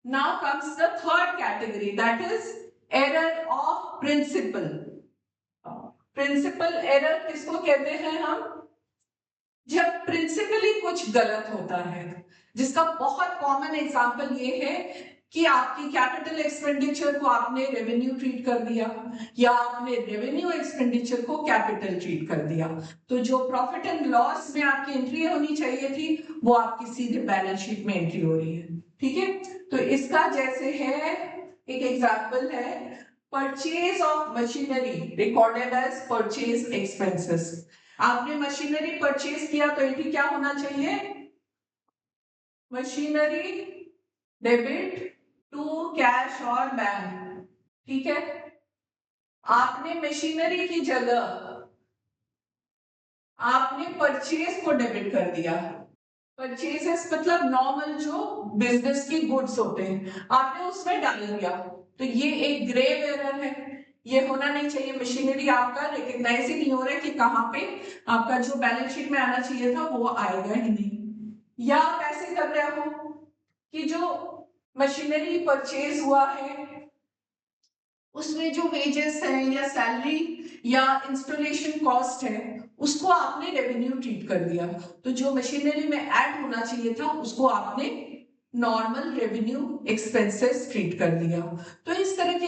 Now comes the third category, that is error of principle. Principle error किसको कहते हैं हम? जब प्रिंसिपली कुछ गलत होता है, जिसका बहुत कॉमन एग्जांपल ये है कि आपकी कैपिटल एक्सपेंडिचर को आपने रेवेन्यू ट्रीट कर दिया या आपने रेवेन्यू एक्सपेंडिचर को कैपिटल ट्रीट कर दिया, तो जो प्रॉफिट एंड लॉस में आपकी एंट्री होनी चाहिए थी वो आपकी सीधे बैलेंस शीट में एंट्री हो रही है। ठीक है, तो इसका जैसे है, एक एग्जांपल है, purchase of machinery recorded as purchase expenses. आपने मशीनरी परचेज किया तो एंट्री क्या होना चाहिए? मशीनरी डेबिट टू कैश और बैंक। ठीक है, आपने मशीनरी की जगह आपने परचेज को डेबिट कर दिया। परचेजेस मतलब नॉर्मल जो बिजनेस की गुड्स होते हैं, आपने उसमें डाल दिया, तो ये एक ग्रेव एरर है। ये होना नहीं चाहिए। मशीनरी आपका रिकग्नाइज ही नहीं हो रहा है कि कहाँ पे आपका जो बैलेंस शीट में आना चाहिए था वो आएगा ही नहीं। या आप ऐसे कर रहे हो कि जो मशीनरी परचेज हुआ है उसमें जो वेजेस है या सैलरी या इंस्टॉलेशन कॉस्ट है उसको आपने रेवेन्यू ट्रीट कर दिया, तो जो मशीनरी में ऐड होना चाहिए था उसको आपने नॉर्मल रेवेन्यू एक्सपेंसेस ट्रीट कर दिया। तो इस तरह के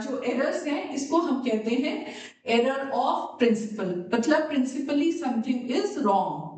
जो एरर्स हैं इसको हम कहते हैं एरर ऑफ प्रिंसिपल, मतलब प्रिंसिपली समथिंग इज रॉन्ग।